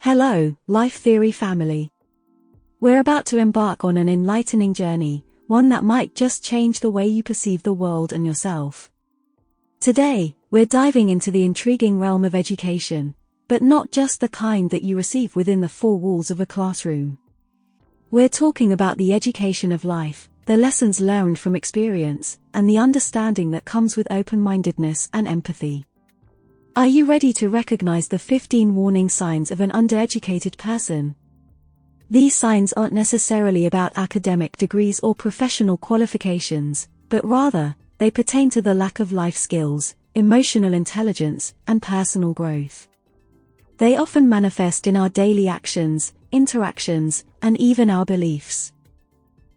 Hello, Life Theory family. We're about to embark on an enlightening journey, one that might just change the way you perceive the world and yourself. Today, we're diving into the intriguing realm of education, but not just the kind that you receive within the four walls of a classroom. We're talking about the education of life, the lessons learned from experience, and the understanding that comes with open-mindedness and empathy. Are you ready to recognize the 15 warning signs of an undereducated person? These signs aren't necessarily about academic degrees or professional qualifications, but rather, they pertain to the lack of life skills, emotional intelligence, and personal growth. They often manifest in our daily actions, interactions, and even our beliefs.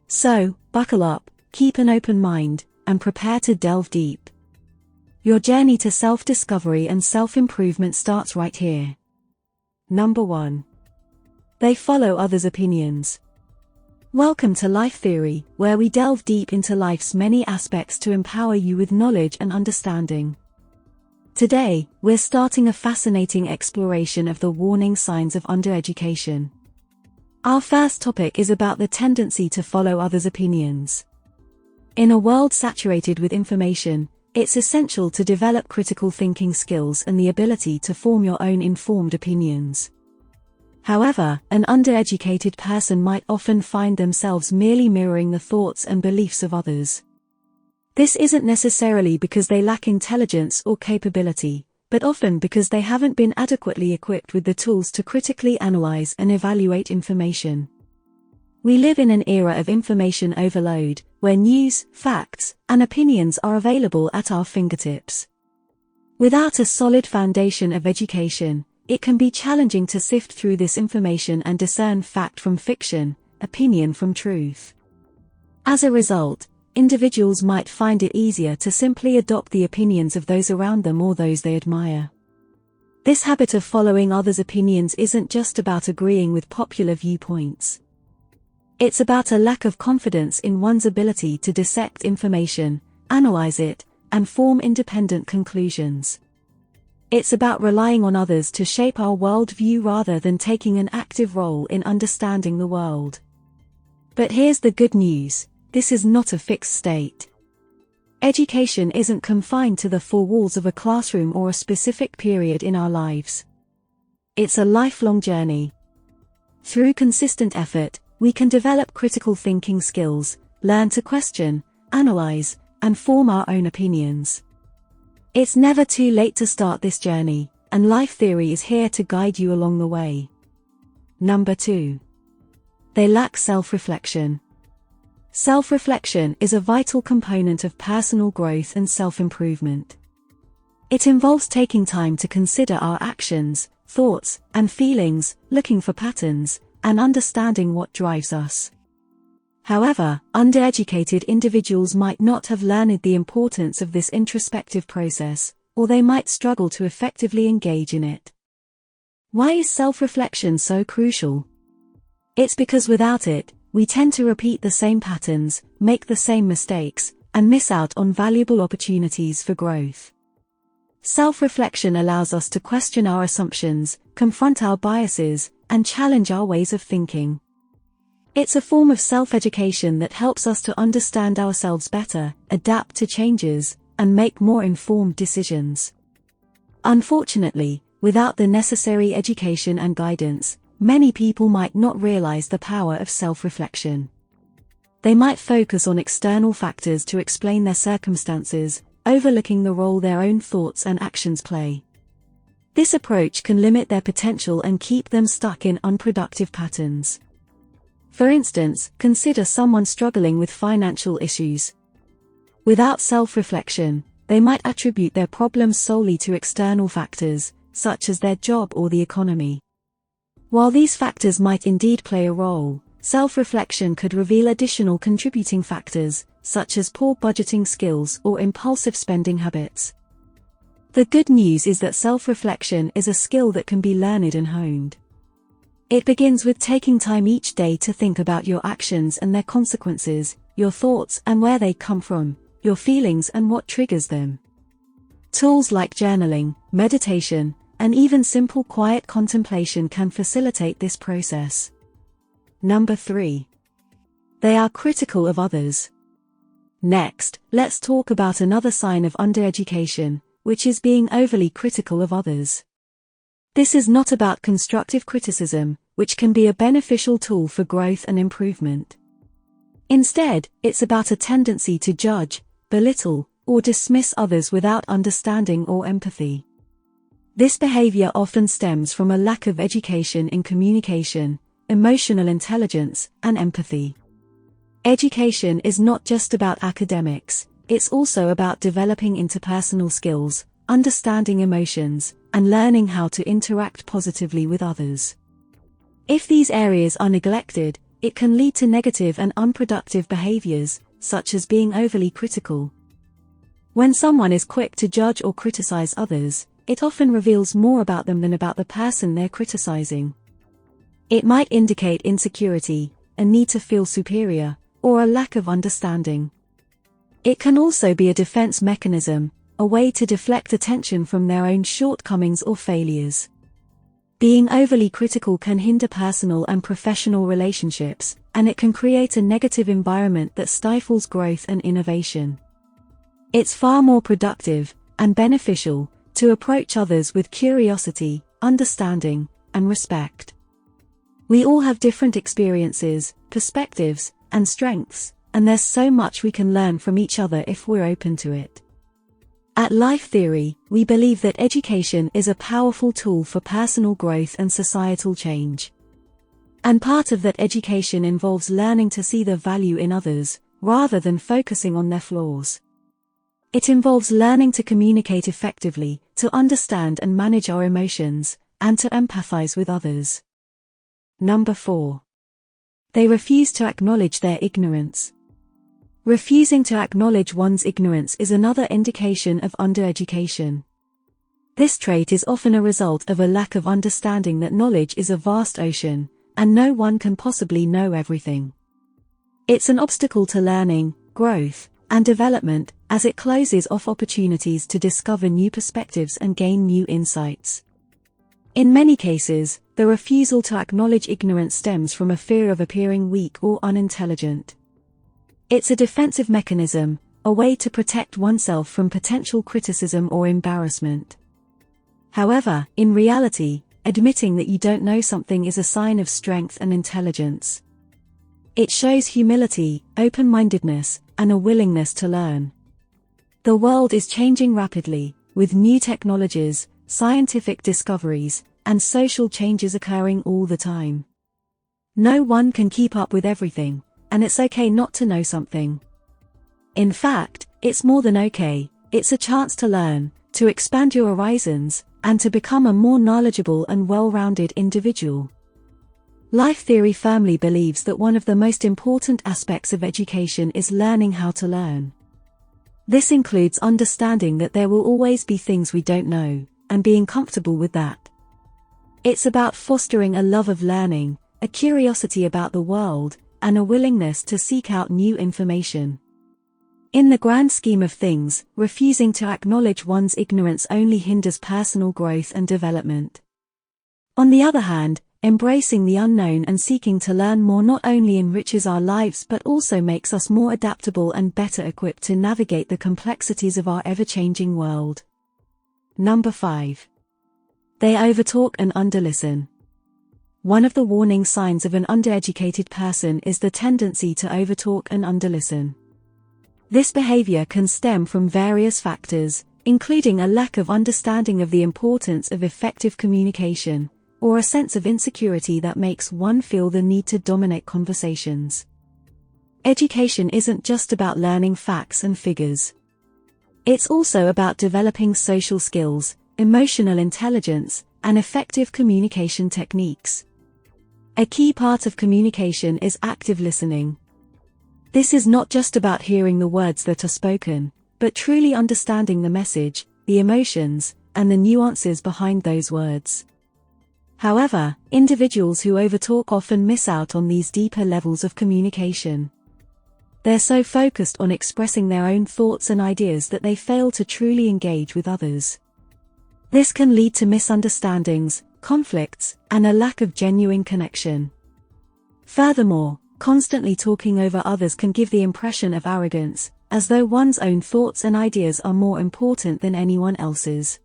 So, buckle up, keep an open mind, and prepare to delve deep. Your journey to self-discovery and self-improvement starts right here. Number 1. They follow others' opinions. Welcome to Life Theory, where we delve deep into life's many aspects to empower you with knowledge and understanding. Today, we're starting a fascinating exploration of the warning signs of undereducation. Our first topic is about the tendency to follow others' opinions. In a world saturated with information, it's essential to develop critical thinking skills and the ability to form your own informed opinions. However, an undereducated person might often find themselves merely mirroring the thoughts and beliefs of others. This isn't necessarily because they lack intelligence or capability, but often because they haven't been adequately equipped with the tools to critically analyze and evaluate information. We live in an era of information overload, where news, facts, and opinions are available at our fingertips. Without a solid foundation of education, it can be challenging to sift through this information and discern fact from fiction, opinion from truth. As a result, individuals might find it easier to simply adopt the opinions of those around them or those they admire. This habit of following others' opinions isn't just about agreeing with popular viewpoints. It's about a lack of confidence in one's ability to dissect information, analyze it, and form independent conclusions. It's about relying on others to shape our worldview rather than taking an active role in understanding the world. But here's the good news: this is not a fixed state. Education isn't confined to the four walls of a classroom or a specific period in our lives. It's a lifelong journey. Through consistent effort, we can develop critical thinking skills, learn to question, analyze, and form our own opinions. It's never too late to start this journey, and Life Theory is here to guide you along the way. Number 2. They lack self-reflection. Self-reflection is a vital component of personal growth and self-improvement. It involves taking time to consider our actions, thoughts, and feelings, looking for patterns, and understanding what drives us. However, undereducated individuals might not have learned the importance of this introspective process, or they might struggle to effectively engage in it. Why is self-reflection so crucial? It's because without it, we tend to repeat the same patterns, make the same mistakes, and miss out on valuable opportunities for growth. Self-reflection allows us to question our assumptions, confront our biases, and challenge our ways of thinking. It's a form of self-education that helps us to understand ourselves better, adapt to changes, and make more informed decisions. Unfortunately, without the necessary education and guidance, many people might not realize the power of self-reflection. They might focus on external factors to explain their circumstances, overlooking the role their own thoughts and actions play. This approach can limit their potential and keep them stuck in unproductive patterns. For instance, consider someone struggling with financial issues. Without self-reflection, they might attribute their problems solely to external factors, such as their job or the economy. While these factors might indeed play a role, self-reflection could reveal additional contributing factors, such as poor budgeting skills or impulsive spending habits. The good news is that self-reflection is a skill that can be learned and honed. It begins with taking time each day to think about your actions and their consequences, your thoughts and where they come from, your feelings and what triggers them. Tools like journaling, meditation, and even simple quiet contemplation can facilitate this process. Number 3. They are critical of others. Next, let's talk about another sign of undereducation, which is being overly critical of others. This is not about constructive criticism, which can be a beneficial tool for growth and improvement. Instead, it's about a tendency to judge, belittle, or dismiss others without understanding or empathy. This behavior often stems from a lack of education in communication, emotional intelligence, and empathy. Education is not just about academics, it's also about developing interpersonal skills, understanding emotions, and learning how to interact positively with others. If these areas are neglected, it can lead to negative and unproductive behaviors, such as being overly critical. When someone is quick to judge or criticize others, it often reveals more about them than about the person they're criticizing. It might indicate insecurity, a need to feel superior, or a lack of understanding. It can also be a defense mechanism, a way to deflect attention from their own shortcomings or failures. Being overly critical can hinder personal and professional relationships, and it can create a negative environment that stifles growth and innovation. It's far more productive and beneficial to approach others with curiosity, understanding, and respect. We all have different experiences, perspectives, and strengths, and there's so much we can learn from each other if we're open to it. At Life Theory, we believe that education is a powerful tool for personal growth and societal change. And part of that education involves learning to see the value in others, rather than focusing on their flaws. It involves learning to communicate effectively, to understand and manage our emotions, and to empathize with others. Number 4. They refuse to acknowledge their ignorance. Refusing to acknowledge one's ignorance is another indication of undereducation. This trait is often a result of a lack of understanding that knowledge is a vast ocean, and no one can possibly know everything. It's an obstacle to learning, growth, and development, as it closes off opportunities to discover new perspectives and gain new insights. In many cases, the refusal to acknowledge ignorance stems from a fear of appearing weak or unintelligent. It's a defensive mechanism, a way to protect oneself from potential criticism or embarrassment. However, in reality, admitting that you don't know something is a sign of strength and intelligence. It shows humility, open-mindedness, and a willingness to learn. The world is changing rapidly, with new technologies, scientific discoveries, and social changes occurring all the time. No one can keep up with everything, and it's okay not to know something. In fact, it's more than okay, it's a chance to learn, to expand your horizons, and to become a more knowledgeable and well-rounded individual. Life Theory firmly believes that one of the most important aspects of education is learning how to learn. This includes understanding that there will always be things we don't know, and being comfortable with that. It's about fostering a love of learning, a curiosity about the world, and a willingness to seek out new information. In the grand scheme of things, refusing to acknowledge one's ignorance only hinders personal growth and development. On the other hand, embracing the unknown and seeking to learn more not only enriches our lives but also makes us more adaptable and better equipped to navigate the complexities of our ever-changing world. Number 5. They overtalk and underlisten. One of the warning signs of an undereducated person is the tendency to overtalk and underlisten. This behavior can stem from various factors, including a lack of understanding of the importance of effective communication, or a sense of insecurity that makes one feel the need to dominate conversations. Education isn't just about learning facts and figures. It's also about developing social skills, emotional intelligence, and effective communication techniques. A key part of communication is active listening. This is not just about hearing the words that are spoken, but truly understanding the message, the emotions, and the nuances behind those words. However, individuals who overtalk often miss out on these deeper levels of communication. They're so focused on expressing their own thoughts and ideas that they fail to truly engage with others. This can lead to misunderstandings, conflicts, and a lack of genuine connection. Furthermore, constantly talking over others can give the impression of arrogance, as though one's own thoughts and ideas are more important than anyone else's.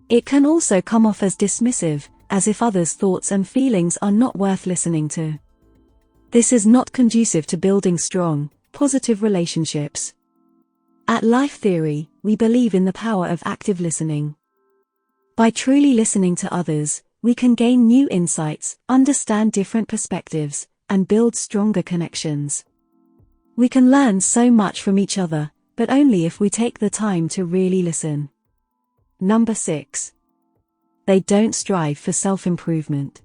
It can also come off as dismissive, as if others' thoughts and feelings are not worth listening to. This is not conducive to building strong, positive relationships. At Life Theory, we believe in the power of active listening. By truly listening to others, we can gain new insights, understand different perspectives, and build stronger connections. We can learn so much from each other, but only if we take the time to really listen. Number 6. They don't strive for self-improvement.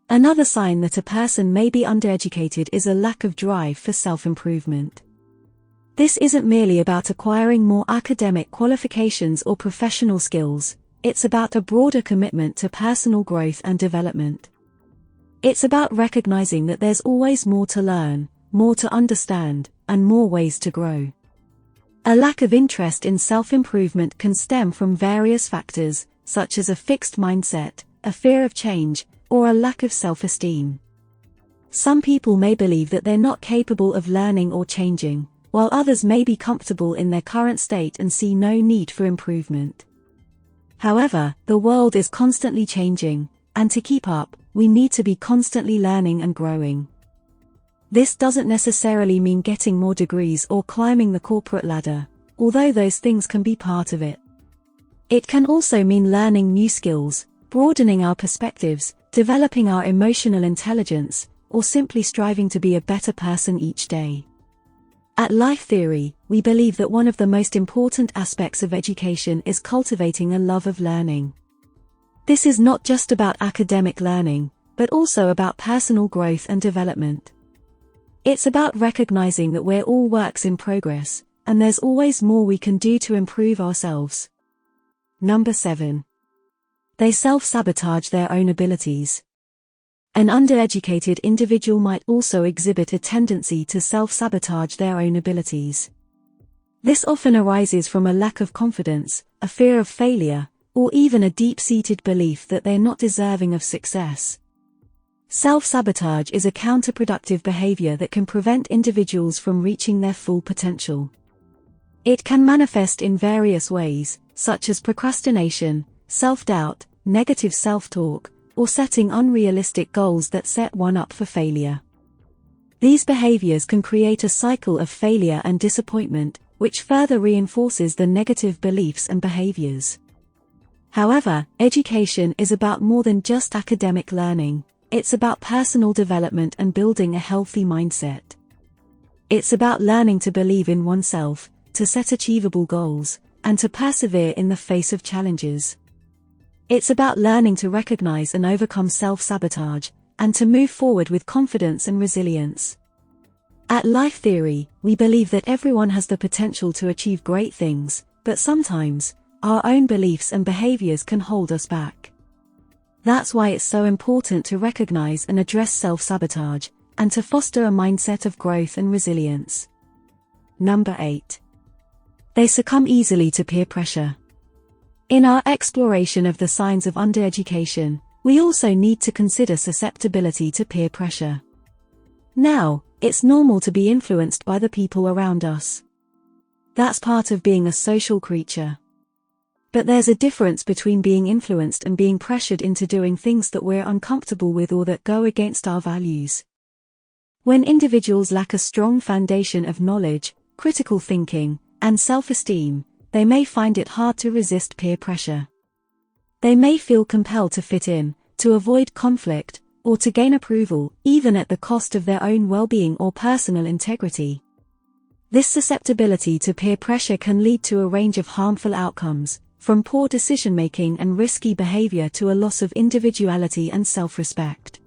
Another sign that a person may be undereducated is a lack of drive for self-improvement. This isn't merely about acquiring more academic qualifications or professional skills, it's about a broader commitment to personal growth and development. It's about recognizing that there's always more to learn, more to understand, and more ways to grow. A lack of interest in self-improvement can stem from various factors, such as a fixed mindset, a fear of change, or a lack of self-esteem. Some people may believe that they're not capable of learning or changing, while others may be comfortable in their current state and see no need for improvement. However, the world is constantly changing, and to keep up, we need to be constantly learning and growing. This doesn't necessarily mean getting more degrees or climbing the corporate ladder, although those things can be part of it. It can also mean learning new skills, broadening our perspectives, developing our emotional intelligence, or simply striving to be a better person each day. At Life Theory, we believe that one of the most important aspects of education is cultivating a love of learning. This is not just about academic learning, but also about personal growth and development. It's about recognizing that we're all works in progress, and there's always more we can do to improve ourselves. Number 7. They self-sabotage their own abilities. An undereducated individual might also exhibit a tendency to self-sabotage their own abilities. This often arises from a lack of confidence, a fear of failure, or even a deep-seated belief that they're not deserving of success. Self-sabotage is a counterproductive behavior that can prevent individuals from reaching their full potential. It can manifest in various ways, such as procrastination, self-doubt, negative self-talk, or setting unrealistic goals that set one up for failure. These behaviors can create a cycle of failure and disappointment, which further reinforces the negative beliefs and behaviors. However, education is about more than just academic learning. It's about personal development and building a healthy mindset. It's about learning to believe in oneself, to set achievable goals, and to persevere in the face of challenges. It's about learning to recognize and overcome self-sabotage, and to move forward with confidence and resilience. At Life Theory, we believe that everyone has the potential to achieve great things, but sometimes, our own beliefs and behaviors can hold us back. That's why it's so important to recognize and address self-sabotage, and to foster a mindset of growth and resilience. Number 8. They succumb easily to peer pressure. In our exploration of the signs of undereducation, we also need to consider susceptibility to peer pressure. Now, it's normal to be influenced by the people around us. That's part of being a social creature. But there's a difference between being influenced and being pressured into doing things that we're uncomfortable with or that go against our values. When individuals lack a strong foundation of knowledge, critical thinking, and self-esteem, they may find it hard to resist peer pressure. They may feel compelled to fit in, to avoid conflict, or to gain approval, even at the cost of their own well-being or personal integrity. This susceptibility to peer pressure can lead to a range of harmful outcomes, from poor decision-making and risky behavior to a loss of individuality and self-respect.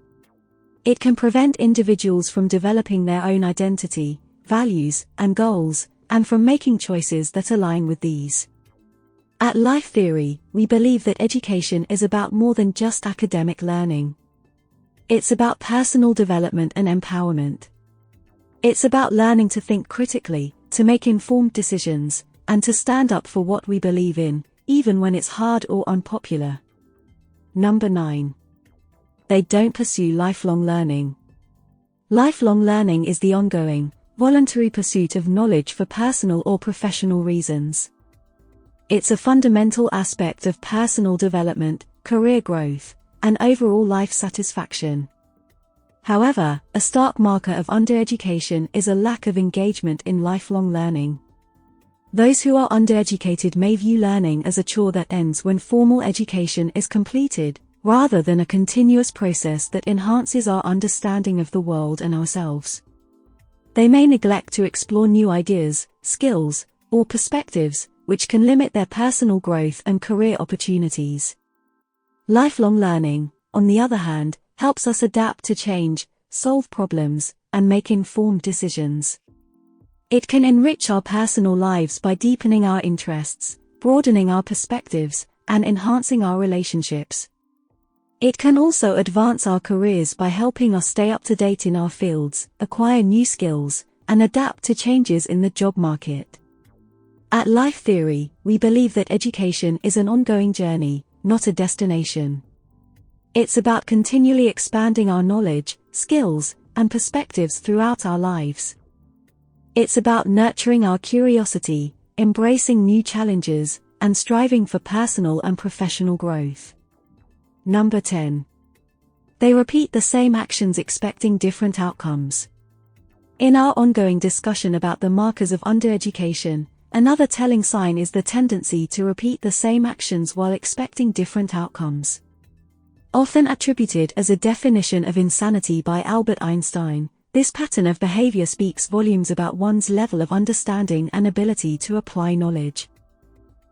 It can prevent individuals from developing their own identity, values, and goals, and from making choices that align with these. At Life Theory, we believe that education is about more than just academic learning. It's about personal development and empowerment. It's about learning to think critically, to make informed decisions, and to stand up for what we believe in, even when it's hard or unpopular. Number 9. They don't pursue lifelong learning. Lifelong learning is the ongoing, voluntary pursuit of knowledge for personal or professional reasons. It's a fundamental aspect of personal development, career growth, and overall life satisfaction. However, a stark marker of undereducation is a lack of engagement in lifelong learning. Those who are undereducated may view learning as a chore that ends when formal education is completed, rather than a continuous process that enhances our understanding of the world and ourselves. They may neglect to explore new ideas, skills, or perspectives, which can limit their personal growth and career opportunities. Lifelong learning, on the other hand, helps us adapt to change, solve problems, and make informed decisions. It can enrich our personal lives by deepening our interests, broadening our perspectives, and enhancing our relationships. It can also advance our careers by helping us stay up to date in our fields, acquire new skills, and adapt to changes in the job market. At Life Theory, we believe that education is an ongoing journey, not a destination. It's about continually expanding our knowledge, skills, and perspectives throughout our lives. It's about nurturing our curiosity, embracing new challenges, and striving for personal and professional growth. Number 10. They repeat the same actions expecting different outcomes. In our ongoing discussion about the markers of undereducation, another telling sign is the tendency to repeat the same actions while expecting different outcomes. Often attributed as a definition of insanity by Albert Einstein, this pattern of behavior speaks volumes about one's level of understanding and ability to apply knowledge.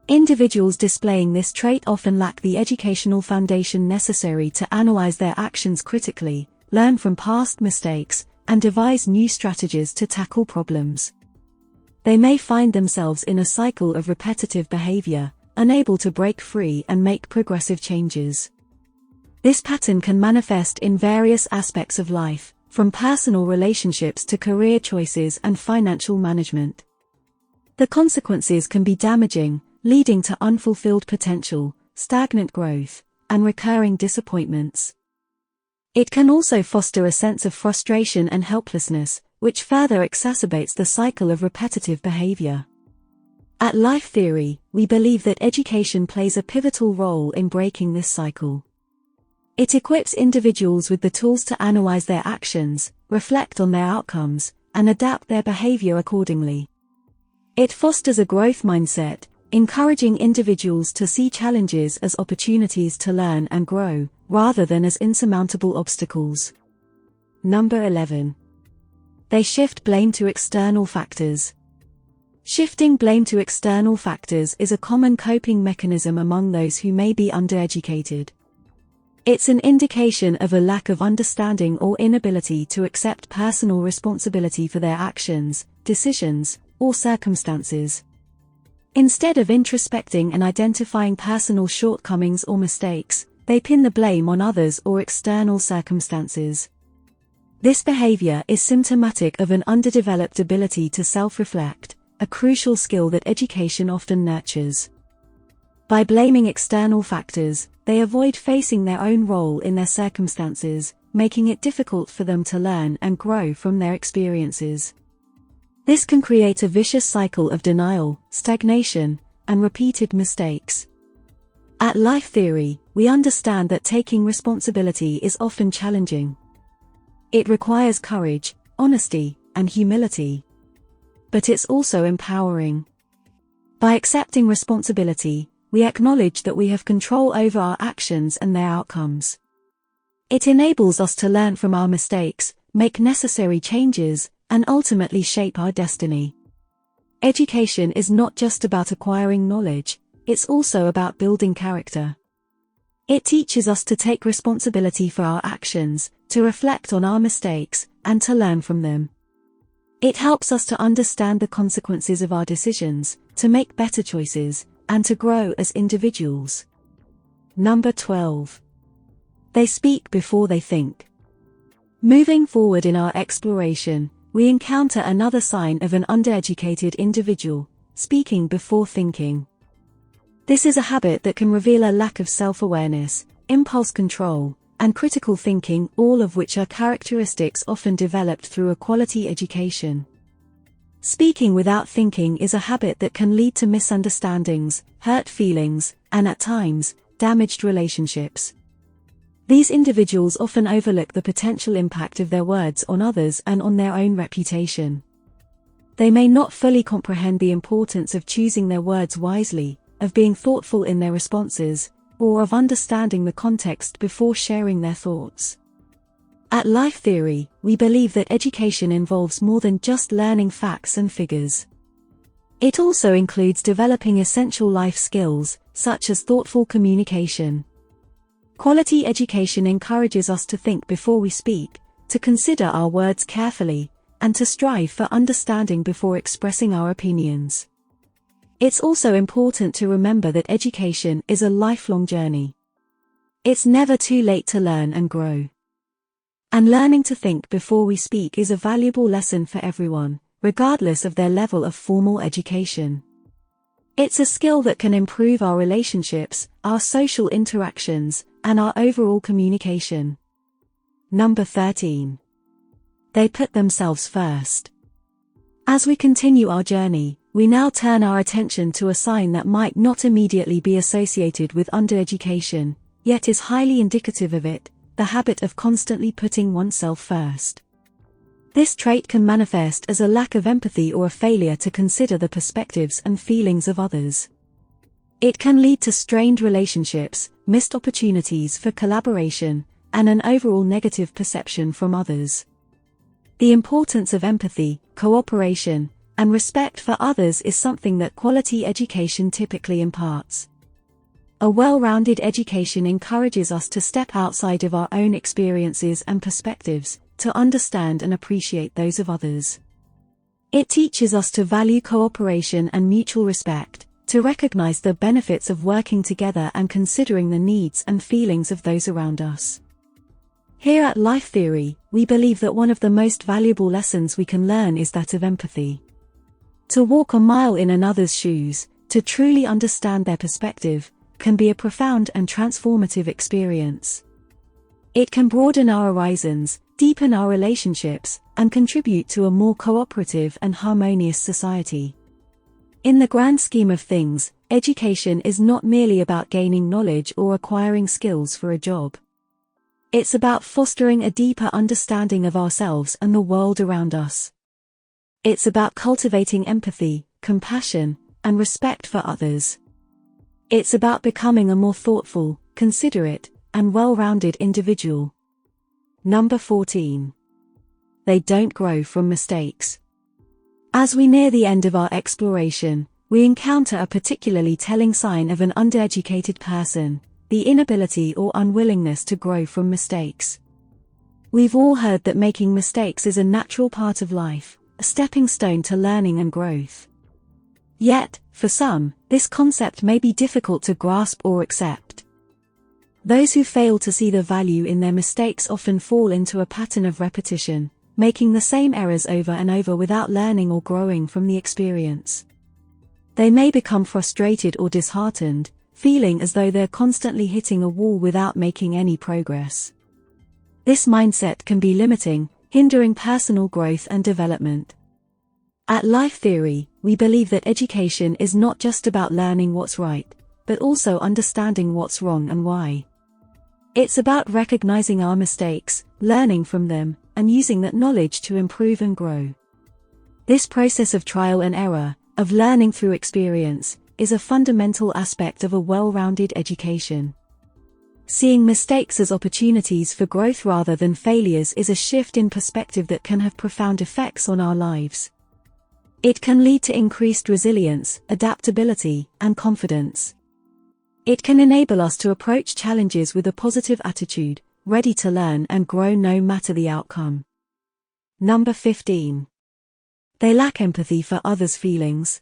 Individuals displaying this trait often lack the educational foundation necessary to analyze their actions critically, learn from past mistakes, and devise new strategies to tackle problems. They may find themselves in a cycle of repetitive behavior, unable to break free and make progressive changes. This pattern can manifest in various aspects of life, from personal relationships to career choices and financial management. The consequences can be damaging, leading to unfulfilled potential, stagnant growth, and recurring disappointments. It can also foster a sense of frustration and helplessness, which further exacerbates the cycle of repetitive behavior. At Life Theory, we believe that education plays a pivotal role in breaking this cycle. It equips individuals with the tools to analyze their actions, reflect on their outcomes, and adapt their behavior accordingly. It fosters a growth mindset, encouraging individuals to see challenges as opportunities to learn and grow, rather than as insurmountable obstacles. Number 11. They shift blame to external factors. Shifting blame to external factors is a common coping mechanism among those who may be undereducated. It's an indication of a lack of understanding or inability to accept personal responsibility for their actions, decisions, or circumstances. Instead of introspecting and identifying personal shortcomings or mistakes, they pin the blame on others or external circumstances. This behavior is symptomatic of an underdeveloped ability to self-reflect, a crucial skill that education often nurtures. By blaming external factors, they avoid facing their own role in their circumstances, making it difficult for them to learn and grow from their experiences. This can create a vicious cycle of denial, stagnation, and repeated mistakes. At Life Theory, we understand that taking responsibility is often challenging. It requires courage, honesty, and humility. But it's also empowering. By accepting responsibility, we acknowledge that we have control over our actions and their outcomes. It enables us to learn from our mistakes, make necessary changes, and ultimately shape our destiny. Education is not just about acquiring knowledge, it's also about building character. It teaches us to take responsibility for our actions, to reflect on our mistakes, and to learn from them. It helps us to understand the consequences of our decisions, to make better choices, and to grow as individuals. Number 12. They speak before they think. Moving forward in our exploration, we encounter another sign of an undereducated individual, speaking before thinking. This is a habit that can reveal a lack of self-awareness, impulse control, and critical thinking, all of which are characteristics often developed through a quality education. Speaking without thinking is a habit that can lead to misunderstandings, hurt feelings, and at times, damaged relationships. These individuals often overlook the potential impact of their words on others and on their own reputation. They may not fully comprehend the importance of choosing their words wisely, of being thoughtful in their responses, or of understanding the context before sharing their thoughts. At Life Theory, we believe that education involves more than just learning facts and figures. It also includes developing essential life skills, such as thoughtful communication. Quality education encourages us to think before we speak, to consider our words carefully, and to strive for understanding before expressing our opinions. It's also important to remember that education is a lifelong journey. It's never too late to learn and grow. And learning to think before we speak is a valuable lesson for everyone, regardless of their level of formal education. It's a skill that can improve our relationships, our social interactions, and our overall communication. Number 13. They put themselves first. As we continue our journey, we now turn our attention to a sign that might not immediately be associated with undereducation, yet is highly indicative of it, the habit of constantly putting oneself first. This trait can manifest as a lack of empathy or a failure to consider the perspectives and feelings of others. It can lead to strained relationships, missed opportunities for collaboration, and an overall negative perception from others. The importance of empathy, cooperation, and respect for others is something that quality education typically imparts. A well-rounded education encourages us to step outside of our own experiences and perspectives, to understand and appreciate those of others. It teaches us to value cooperation and mutual respect, to recognize the benefits of working together and considering the needs and feelings of those around us. Here at Life Theory, we believe that one of the most valuable lessons we can learn is that of empathy. To walk a mile in another's shoes, to truly understand their perspective, can be a profound and transformative experience. It can broaden our horizons, deepen our relationships, and contribute to a more cooperative and harmonious society. In the grand scheme of things, education is not merely about gaining knowledge or acquiring skills for a job. It's about fostering a deeper understanding of ourselves and the world around us. It's about cultivating empathy, compassion, and respect for others. It's about becoming a more thoughtful, considerate, and well-rounded individual. Number 14. They don't grow from mistakes. As we near the end of our exploration, we encounter a particularly telling sign of an undereducated person: the inability or unwillingness to grow from mistakes. We've all heard that making mistakes is a natural part of life, a stepping stone to learning and growth. Yet, for some, this concept may be difficult to grasp or accept. Those who fail to see the value in their mistakes often fall into a pattern of repetition, making the same errors over and over without learning or growing from the experience. They may become frustrated or disheartened, feeling as though they're constantly hitting a wall without making any progress. This mindset can be limiting, hindering personal growth and development. At Life Theory, we believe that education is not just about learning what's right, but also understanding what's wrong and why. It's about recognizing our mistakes, learning from them, and using that knowledge to improve and grow. This process of trial and error, of learning through experience, is a fundamental aspect of a well-rounded education. Seeing mistakes as opportunities for growth rather than failures is a shift in perspective that can have profound effects on our lives. It can lead to increased resilience, adaptability, and confidence. It can enable us to approach challenges with a positive attitude, ready to learn and grow no matter the outcome. Number 15. They lack empathy for others' feelings.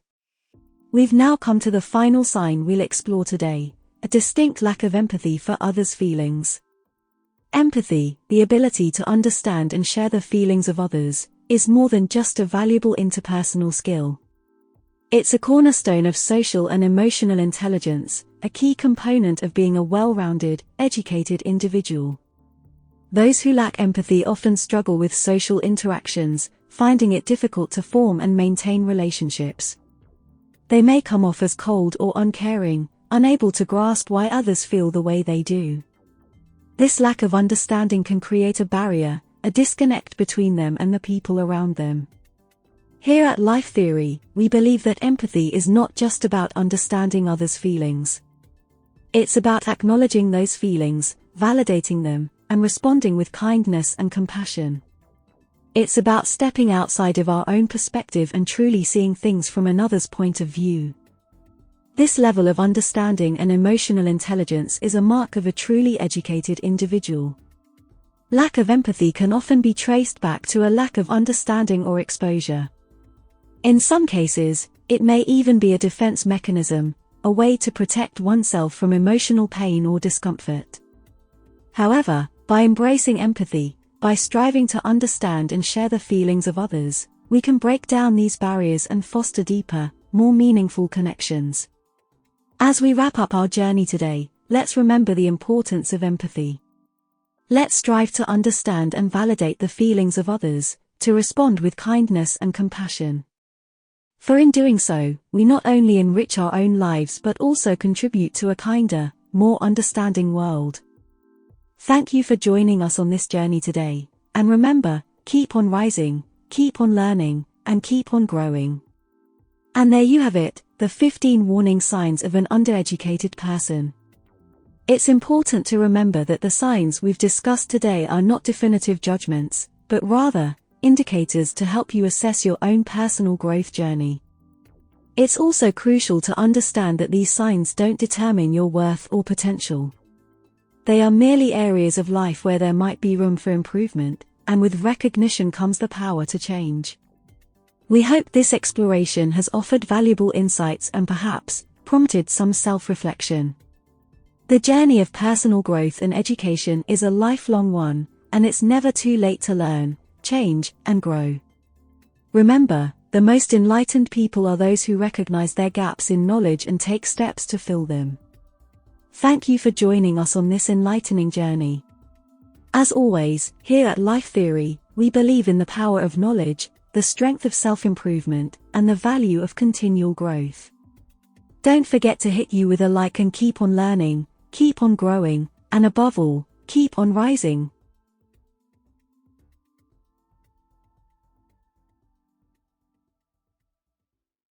We've now come to the final sign we'll explore today: a distinct lack of empathy for others' feelings. Empathy, the ability to understand and share the feelings of others, is more than just a valuable interpersonal skill. It's a cornerstone of social and emotional intelligence, a key component of being a well-rounded, educated individual. Those who lack empathy often struggle with social interactions, finding it difficult to form and maintain relationships. They may come off as cold or uncaring, unable to grasp why others feel the way they do. This lack of understanding can create a barrier, a disconnect between them and the people around them. Here at Life Theory, we believe that empathy is not just about understanding others' feelings. It's about acknowledging those feelings, validating them, and responding with kindness and compassion. It's about stepping outside of our own perspective and truly seeing things from another's point of view. This level of understanding and emotional intelligence is a mark of a truly educated individual. Lack of empathy can often be traced back to a lack of understanding or exposure. In some cases, it may even be a defense mechanism, a way to protect oneself from emotional pain or discomfort. However, by embracing empathy, by striving to understand and share the feelings of others, we can break down these barriers and foster deeper, more meaningful connections. As we wrap up our journey today, let's remember the importance of empathy. Let's strive to understand and validate the feelings of others, to respond with kindness and compassion. For in doing so, we not only enrich our own lives but also contribute to a kinder, more understanding world. Thank you for joining us on this journey today, and remember, keep on rising, keep on learning, and keep on growing. And there you have it, the 15 warning signs of an undereducated person. It's important to remember that the signs we've discussed today are not definitive judgments, but rather, indicators to help you assess your own personal growth journey. It's also crucial to understand that these signs don't determine your worth or potential. They are merely areas of life where there might be room for improvement, and with recognition comes the power to change. We hope this exploration has offered valuable insights and perhaps prompted some self-reflection. The journey of personal growth and education is a lifelong one, and it's never too late to learn, change, and grow. Remember, the most enlightened people are those who recognize their gaps in knowledge and take steps to fill them. Thank you for joining us on this enlightening journey. As always, here at Life Theory, we believe in the power of knowledge, the strength of self-improvement, and the value of continual growth. Don't forget to hit you with a like and keep on learning, keep on growing, and above all, keep on rising.